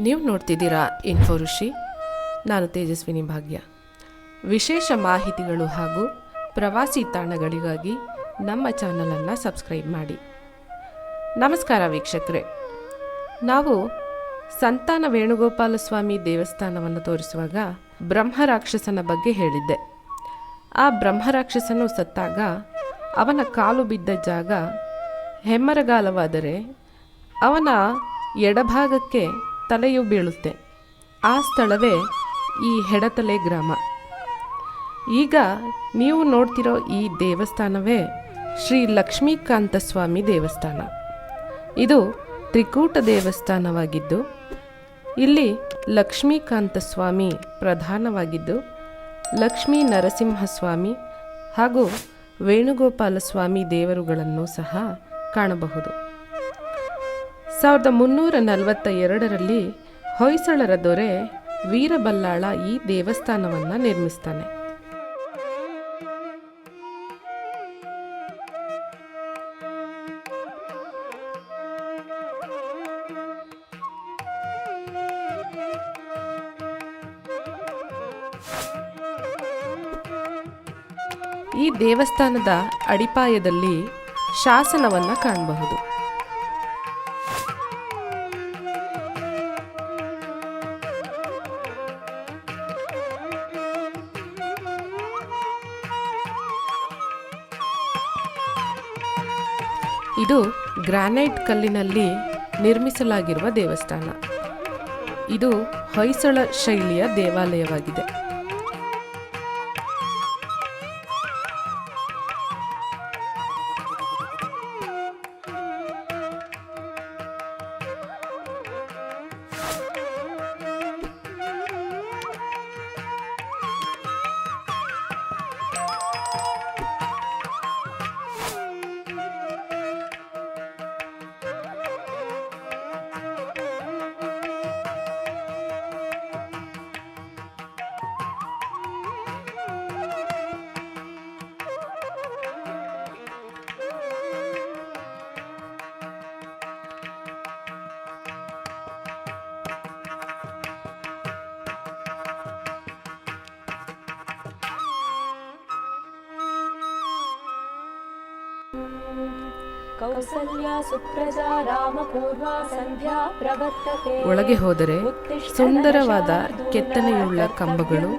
ನೀವು ನೋಡ್ತಿದ್ದೀರಾ ಇನ್ಫೋ ಋಷಿ. ನಾನು ತೇಜಸ್ವಿನಿ ಭಾಗ್ಯ. ವಿಶೇಷ ಮಾಹಿತಿಗಳು ಹಾಗೂ ಪ್ರವಾಸಿ ತಾಣಗಳಿಗಾಗಿ ನಮ್ಮ ಚಾನಲನ್ನು ಸಬ್ಸ್ಕ್ರೈಬ್ ಮಾಡಿ. ನಮಸ್ಕಾರ ವೀಕ್ಷಕರೇ. ನಾವು ಸಂತಾನ ವೇಣುಗೋಪಾಲ ಸ್ವಾಮಿ ದೇವಸ್ಥಾನವನ್ನು ತೋರಿಸುವಾಗ ಬ್ರಹ್ಮರಾಕ್ಷಸನ ಬಗ್ಗೆ ಹೇಳಿದ್ದೆ. ಆ ಬ್ರಹ್ಮರಾಕ್ಷಸನು ಸತ್ತಾಗ ಅವನ ಕಾಲು ಬಿದ್ದ ಜಾಗ ಹೆಮ್ಮರಗಾಲವಾದರೆ ಅವನ ಎಡಭಾಗಕ್ಕೆ ತಲೆಯು ಬೀಳುತ್ತೆ. ಆ ಸ್ಥಳವೇ ಈ ಹೆಡತಲೆ ಗ್ರಾಮ. ಈಗ ನೀವು ನೋಡ್ತಿರೋ ಈ ದೇವಸ್ಥಾನವೇ ಶ್ರೀ ಲಕ್ಷ್ಮೀಕಾಂತ ಸ್ವಾಮಿ ದೇವಸ್ಥಾನ. ಇದು ತ್ರಿಕೂಟ ದೇವಸ್ಥಾನವಾಗಿದ್ದು ಇಲ್ಲಿ ಲಕ್ಷ್ಮೀಕಾಂತ ಸ್ವಾಮಿ ಪ್ರಧಾನವಾಗಿದ್ದು ಲಕ್ಷ್ಮೀ ನರಸಿಂಹಸ್ವಾಮಿ ಹಾಗೂ ವೇಣುಗೋಪಾಲ ಸ್ವಾಮಿ ದೇವರುಗಳನ್ನು ಸಹ ಕಾಣಬಹುದು. 1342ರಲ್ಲಿ ಹೊಯ್ಸಳರ ದೊರೆ ವೀರಬಲ್ಲಾಳ ಈ ದೇವಸ್ಥಾನವನ್ನು ನಿರ್ಮಿಸ್ತಾನೆ. ಈ ದೇವಸ್ಥಾನದ ಅಡಿಪಾಯದಲ್ಲಿ ಶಾಸನವನ್ನು ಕಾಣಬಹುದು. ಇದು ಗ್ರಾನೈಟ್ ಕಲ್ಲಿನಲ್ಲಿ ನಿರ್ಮಿಸಲಾಗಿರುವ ದೇವಸ್ಥಾನ. ಇದು ಹೊಯ್ಸಳ ಶೈಲಿಯ ದೇವಾಲಯವಾಗಿದೆ. ಒಳಗೆ ಹೋದರೆ ಸುಂದರವಾದ ಕೆತ್ತನೆಯುಳ್ಳ ಕಂಬಗಳು,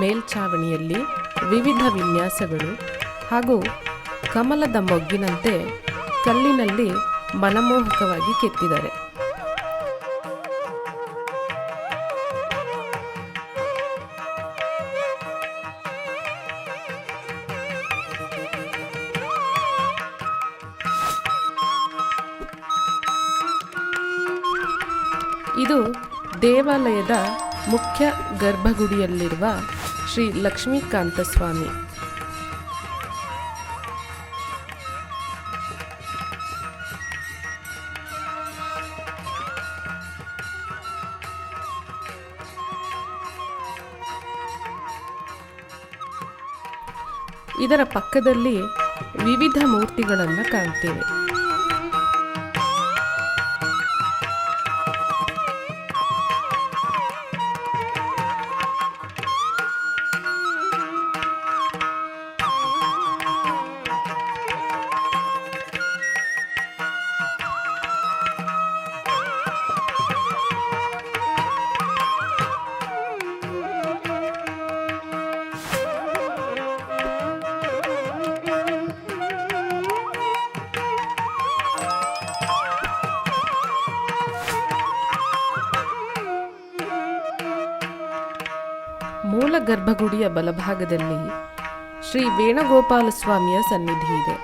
ಮೇಲ್ಛಾವಣಿಯಲ್ಲಿ ವಿವಿಧ ವಿನ್ಯಾಸಗಳು ಹಾಗೂ ಕಮಲದ ಮೊಗ್ಗಿನಂತೆ ಕಲ್ಲಿನಲ್ಲಿ ಮನಮೋಹಕವಾಗಿ ಕೆತ್ತಿದ್ದಾರೆ. ಇದು ದೇವಾಲಯದ ಮುಖ್ಯ ಗರ್ಭಗುಡಿಯಲ್ಲಿರುವ ಶ್ರೀ ಲಕ್ಷ್ಮೀಕಾಂತ ಸ್ವಾಮಿ. ಇದರ ಪಕ್ಕದಲ್ಲಿ ವಿವಿಧ ಮೂರ್ತಿಗಳನ್ನು ಕಾಣ್ತೇವೆ. ಮೂಲ ಗರ್ಭಗುಡಿಯ ಬಲಭಾಗದಲ್ಲಿ ಶ್ರೀ ವೇಣುಗೋಪಾಲ ಸ್ವಾಮಿಯ ಸನ್ನಿಧಿ ಇದೆ.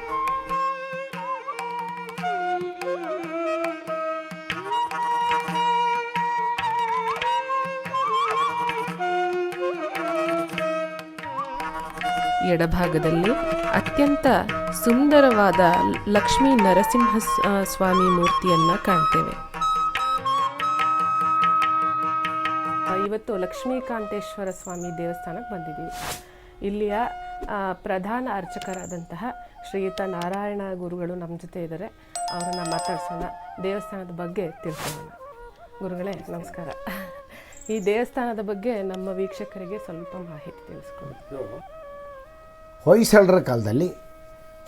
ಎಡಭಾಗದಲ್ಲಿ ಅತ್ಯಂತ ಸುಂದರವಾದ ಲಕ್ಷ್ಮೀ ನರಸಿಂಹ ಸ್ವಾಮಿ ಮೂರ್ತಿಯನ್ನು ಕಾಣ್ತೇವೆ. ಇವತ್ತು ಲಕ್ಷ್ಮೀಕಾಂತೇಶ್ವರ ಸ್ವಾಮಿ ದೇವಸ್ಥಾನಕ್ಕೆ ಬಂದಿದ್ದೀವಿ. ಇಲ್ಲಿಯ ಪ್ರಧಾನ ಅರ್ಚಕರಾದಂತಹ ಶ್ರೀಯುತ ನಾರಾಯಣ ಗುರುಗಳು ನಮ್ಮ ಜೊತೆ ಇದ್ದಾರೆ. ಅವರನ್ನು ಮಾತಾಡ್ಸೋಣ, ದೇವಸ್ಥಾನದ ಬಗ್ಗೆ ತಿಳ್ಕೊಳ್ಳೋಣ. ಗುರುಗಳೇ ನಮಸ್ಕಾರ. ಈ ದೇವಸ್ಥಾನದ ಬಗ್ಗೆ ನಮ್ಮ ವೀಕ್ಷಕರಿಗೆ ಸ್ವಲ್ಪ ಮಾಹಿತಿ ತಿಳಿಸ್ಕೊಡಿ. ಹೊಯ್ಸಳರ ಕಾಲದಲ್ಲಿ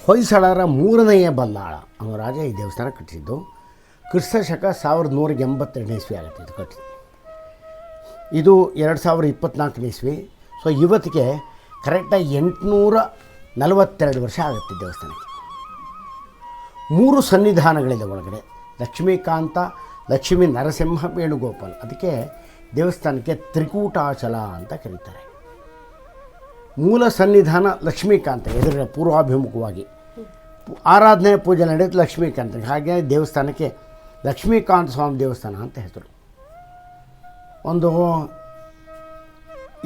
ಹೊಯ್ಸಳರ 3ನೆಯ ಬಲ್ಲಾಳ ಅವನ ರಾಜ ಈ ದೇವಸ್ಥಾನ ಕಟ್ಟಿಸಿದ್ದು. ಕ್ರಿಸ್ತಶಕ 1182 ಇಸ್ವಿ ಆಗುತ್ತೆ ಇದು ಕಟ್ಟಿದ್ದು. ಇದು 2024 ಇಸ್ವಿ. ಸೊ ಇವತ್ತಿಗೆ ಕರೆಕ್ಟಾಗಿ 842 ವರ್ಷ ಆಗುತ್ತೆ ದೇವಸ್ಥಾನಕ್ಕೆ. 3 ಸನ್ನಿಧಾನಗಳಿದೆ ಒಳಗಡೆ. ಲಕ್ಷ್ಮೀಕಾಂತ, ಲಕ್ಷ್ಮೀ ನರಸಿಂಹ, ವೇಣುಗೋಪಾಲ. ಅದಕ್ಕೆ ದೇವಸ್ಥಾನಕ್ಕೆ ತ್ರಿಕೂಟಾಚಲ ಅಂತ ಕರೀತಾರೆ. ಮೂಲ ಸನ್ನಿಧಾನ ಲಕ್ಷ್ಮೀಕಾಂತ, ಎದುರ ಪೂರ್ವಾಭಿಮುಖವಾಗಿ ಆರಾಧನೆ ಪೂಜೆ ನಡೆಯುತ್ತೆ ಲಕ್ಷ್ಮೀಕಾಂತ. ಹಾಗೆ ದೇವಸ್ಥಾನಕ್ಕೆ ಲಕ್ಷ್ಮೀಕಾಂತ ಸ್ವಾಮಿ ದೇವಸ್ಥಾನ ಅಂತ ಹೆಸರು. ಒಂದು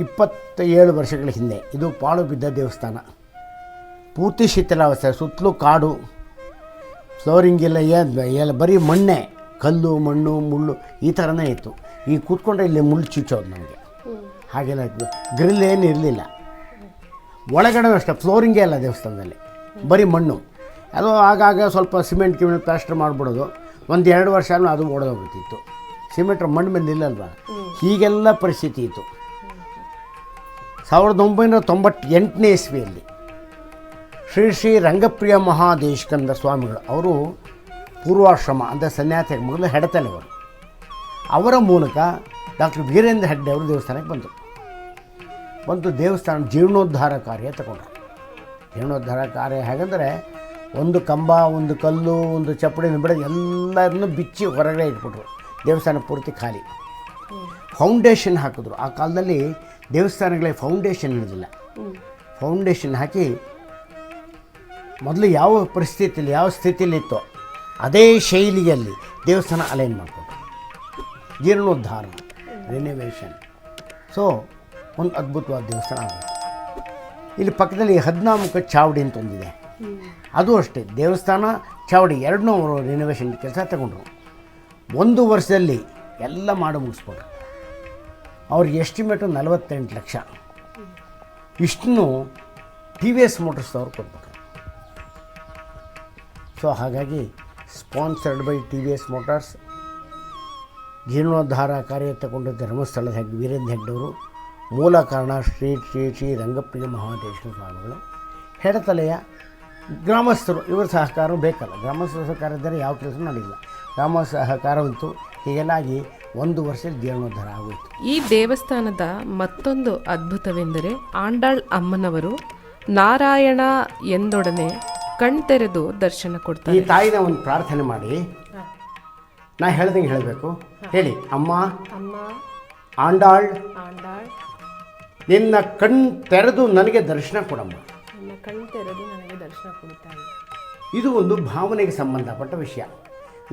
27 ವರ್ಷಗಳ ಹಿಂದೆ ಇದು ಪಾಳು ಬಿದ್ದ ದೇವಸ್ಥಾನ. ಪೂರ್ತಿ ಶಿಥಿಲಾವಸ್ಥೆ, ಸುತ್ತಲೂ ಕಾಡು, ಫ್ಲೋರಿಂಗ್ ಎಲ್ಲ ಬರೀ ಮಣ್ಣೆ, ಕಲ್ಲು ಮಣ್ಣು ಮುಳ್ಳು ಈ ಥರನೇ ಇತ್ತು. ಈಗ ಕೂತ್ಕೊಂಡ್ರೆ ಇಲ್ಲಿ ಮುಳ್ಳು ಚುಚ್ಚೋದು ನಮಗೆ. ಹಾಗೆಲ್ಲ ಗ್ರಿಲ್ ಏನು ಇರಲಿಲ್ಲ. ಒಳಗಡೆ ಅಷ್ಟೇ ಫ್ಲೋರಿಂಗೇ ಇಲ್ಲ ದೇವಸ್ಥಾನದಲ್ಲಿ, ಬರೀ ಮಣ್ಣು. ಅದು ಆಗಾಗ ಸ್ವಲ್ಪ ಸಿಮೆಂಟ್ ಪ್ಲಾಸ್ಟರ್ ಮಾಡಿಬಿಡೋದು. 1-2 ವರ್ಷ ಅದು ಓಡೋಗ್ಬಿಡ್ತಿತ್ತು. ಸಿಮೆಂಟ್ ಮಣ್ಣು ಬಂದಿಲ್ಲಲ್ವ, ಹೀಗೆಲ್ಲ ಪರಿಸ್ಥಿತಿ ಇತ್ತು. 1998 ಇಸ್ವಿಯಲ್ಲಿ ಶ್ರೀ ರಂಗಪ್ರಿಯ ಮಹಾದೇಶಿಕಂದ ಸ್ವಾಮಿಗಳು ಅವರು ಪೂರ್ವಾಶ್ರಮ ಅಂದರೆ ಸನ್ಯಾಸಿಗೆ ಮೊದಲು ಹೆಡತಲೆವರು. ಅವರ ಮೂಲಕ ಡಾಕ್ಟರ್ ವೀರೇಂದ್ರ ಹೆಗ್ಡೆ ಅವರು ದೇವಸ್ಥಾನಕ್ಕೆ ಬಂದು ದೇವಸ್ಥಾನ ಜೀರ್ಣೋದ್ಧಾರ ಕಾರ್ಯ ತಗೊಂಡ್ರು. ಜೀರ್ಣೋದ್ಧಾರ ಕಾರ್ಯ ಹೇಗೆಂದರೆ ಒಂದು ಕಂಬ, ಒಂದು ಕಲ್ಲು, ಒಂದು ಚಪ್ಪಡಿ ಬಿಡೋದು ಎಲ್ಲರನ್ನೂ ಬಿಚ್ಚಿ ಹೊರಗಡೆ ಇಟ್ಬಿಟ್ರು. ದೇವಸ್ಥಾನ ಪೂರ್ತಿ ಖಾಲಿ. ಫೌಂಡೇಶನ್ ಹಾಕಿದ್ರು. ಆ ಕಾಲದಲ್ಲಿ ದೇವಸ್ಥಾನಗಳಿಗೆ ಫೌಂಡೇಶನ್ ಇರಲಿಲ್ಲ. ಫೌಂಡೇಶನ್ ಹಾಕಿ ಮೊದಲು ಯಾವ ಪರಿಸ್ಥಿತಿಯಲ್ಲಿ ಯಾವ ಸ್ಥಿತಿಯಲ್ಲಿತ್ತೋ ಅದೇ ಶೈಲಿಯಲ್ಲಿ ದೇವಸ್ಥಾನ ಅಲೈನ್ ಮಾಡಿಕೊಟ್ರು. ಜೀರ್ಣೋದ್ಧಾರ, ರಿನೋವೇಷನ್. ಸೊ ಒಂದು ಅದ್ಭುತವಾದ ದೇವಸ್ಥಾನ ಆಗುತ್ತೆ. ಇಲ್ಲಿ ಪಕ್ಕದಲ್ಲಿ 14 ಚಾವಡಿ ಅಂತ ಒಂದಿದೆ. ಅದು ಅಷ್ಟೇ, ದೇವಸ್ಥಾನ ಚಾವಡಿ ಎರಡನ್ನೂ ಅವರು ರಿನೋವೇಷನ್ ಕೆಲಸ ತಗೊಂಡ್ರು. 1 ವರ್ಷದಲ್ಲಿ ಎಲ್ಲ ಮಾಡಿ ಮುಗಿಸ್ಕೊಟ್ರು. ಅವ್ರಿಗೆ ಎಸ್ಟಿಮೇಟು 48 ಲಕ್ಷ. ಇಷ್ಟನ್ನು TVS ಮೋಟರ್ಸ್ ಅವ್ರು ಕೊಟ್ಬಿಟ್ರು. ಸೊ ಹಾಗಾಗಿ ಸ್ಪಾನ್ಸರ್ಡ್ ಬೈ TVS ಮೋಟಾರ್ಸ್. ಜೀರ್ಣೋದ್ಧಾರ ಕಾರ್ಯ ತಗೊಂಡು ಧರ್ಮಸ್ಥಳದ ವೀರೇಂದ್ರ ಹೆಗ್ಡೆಯವರು. ಮೂಲ ಕಾರಣ ಶ್ರೀ ರಂಗಪ್ರಿಯ ಮಹಾದೇಶಿಕ ಸ್ವಾಮಿಗಳು. ಹೆಡತಲೆಯ ಗ್ರಾಮಸ್ಥರು, ಇವರ ಸಹಕಾರ ಬೇಕಲ್ಲ. ಗ್ರಾಮಸ್ಥರ ಸಹಕಾರ ಇದ್ದರೆ ಯಾವ ಕೆಲಸ ನಡೆಯಿಲ್ಲ. ಗ್ರಾಮ ಸಹಕಾರವಂತೂ ಹೀಗೆಲ್ಲಾಗಿ 1 ವರ್ಷದಲ್ಲಿ ಜೀರ್ಣೋದ್ಧಾರ ಆಗೋಯಿತು. ಈ ದೇವಸ್ಥಾನದ ಮತ್ತೊಂದು ಅದ್ಭುತವೆಂದರೆ ಆಂಡಾಳ್ ಅಮ್ಮನವರು ನಾರಾಯಣ ಎಂದೊಡನೆ ಕಣ್ತೆರೆದು ದರ್ಶನ ಕೊಡ್ತಾರೆ. ಈ ತಾಯಿನ ಒಂದು ಪ್ರಾರ್ಥನೆ ಮಾಡಿ, ನಾ ಹೇಳ್ದಂಗೆ ಹೇಳಬೇಕು. ಹೇಳಿ, ಅಮ್ಮ ಆಂಡಾಳ್, ನಿನ್ನ ಕಣ್ ತೆರೆದು ನನಗೆ ದರ್ಶನ ಕೊಡಮ್ಮ. ಇದು ಒಂದು ಭಾವನೆಗೆ ಸಂಬಂಧಪಟ್ಟ ವಿಷಯ.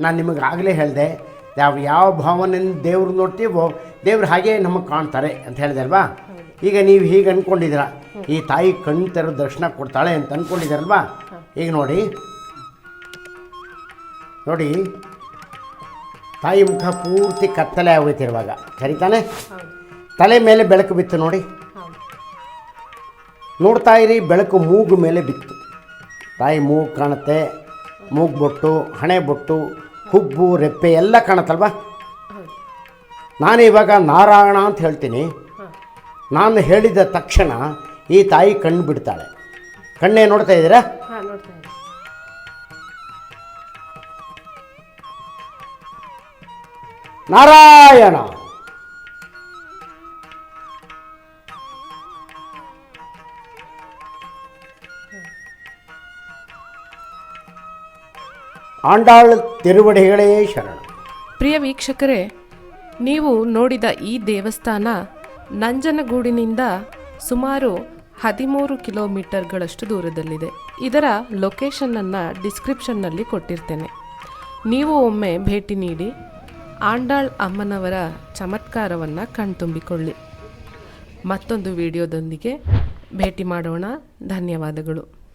ನಾನು ನಿಮಗೆ ಆಗಲೇ ಹೇಳಿದೆ, ಯಾವ ಭಾವನೆಯಿಂದ ದೇವ್ರು ನೋಡ್ತೀವೋ ದೇವ್ರು ಹಾಗೇ ನಮಗೆ ಕಾಣ್ತಾರೆ ಅಂತ ಹೇಳಿದೆ ಅಲ್ವಾ. ಈಗ ನೀವು ಹೀಗೆ ಅಂದ್ಕೊಂಡಿದ್ದೀರ, ಈ ತಾಯಿ ಕಣ್ಣು ತೆರೆದು ದರ್ಶನ ಕೊಡ್ತಾಳೆ ಅಂತ ಅಂದ್ಕೊಂಡಿದ್ದೀರಲ್ವಾ. ಈಗ ನೋಡಿ ತಾಯಿ ಮುಖ ಪೂರ್ತಿ ಕತ್ತಲೆ ಆಗೋಯ್ತು ಇರುವಾಗ, ಸರಿತಾನೆ. ತಲೆ ಮೇಲೆ ಬೆಳಕು ಬಿತ್ತು ನೋಡಿ, ನೋಡ್ತಾ ಇರಿ. ಬೆಳಕು ಮೂಗು ಮೇಲೆ ಬಿತ್ತು. ತಾಯಿ ಮೂಗು ಕಾಣುತ್ತೆ, ಮೂಗು ಬೊಟ್ಟು, ಹಣೆ ಬೊಟ್ಟು, ಹುಬ್ಬು, ರೆಪ್ಪೆ ಎಲ್ಲ ಕಾಣುತ್ತಲ್ವ. ನಾನು ಇವಾಗ ನಾರಾಯಣ ಅಂತ ಹೇಳ್ತೀನಿ. ನಾನು ಹೇಳಿದ ತಕ್ಷಣ ಈ ತಾಯಿ ಕಣ್ಣು ಬಿಡ್ತಾಳೆ. ಕಣ್ಣೇ ನೋಡ್ತಾ ಇದ್ದೀರಾ? ನಾರಾಯಣ. ಆಂಡಾಳ್ ತಿರುವಡಿಗಳೇ ಶರಣ. ಪ್ರಿಯ ವೀಕ್ಷಕರೇ, ನೀವು ನೋಡಿದ ಈ ದೇವಸ್ಥಾನ ನಂಜನಗೂಡಿನಿಂದ ಸುಮಾರು 13 ಕಿಲೋಮೀಟರ್ಗಳಷ್ಟು ದೂರದಲ್ಲಿದೆ. ಇದರ ಲೊಕೇಶನನ್ನು ಡಿಸ್ಕ್ರಿಪ್ಷನ್ನಲ್ಲಿ ಕೊಟ್ಟಿರ್ತೇನೆ. ನೀವು ಒಮ್ಮೆ ಭೇಟಿ ನೀಡಿ ಆಂಡಾಳ್ ಅಮ್ಮನವರ ಚಮತ್ಕಾರವನ್ನು ಕಣ್ತುಂಬಿಕೊಳ್ಳಿ. ಮತ್ತೊಂದು ವಿಡಿಯೋದೊಂದಿಗೆ ಭೇಟಿ ಮಾಡೋಣ. ಧನ್ಯವಾದಗಳು.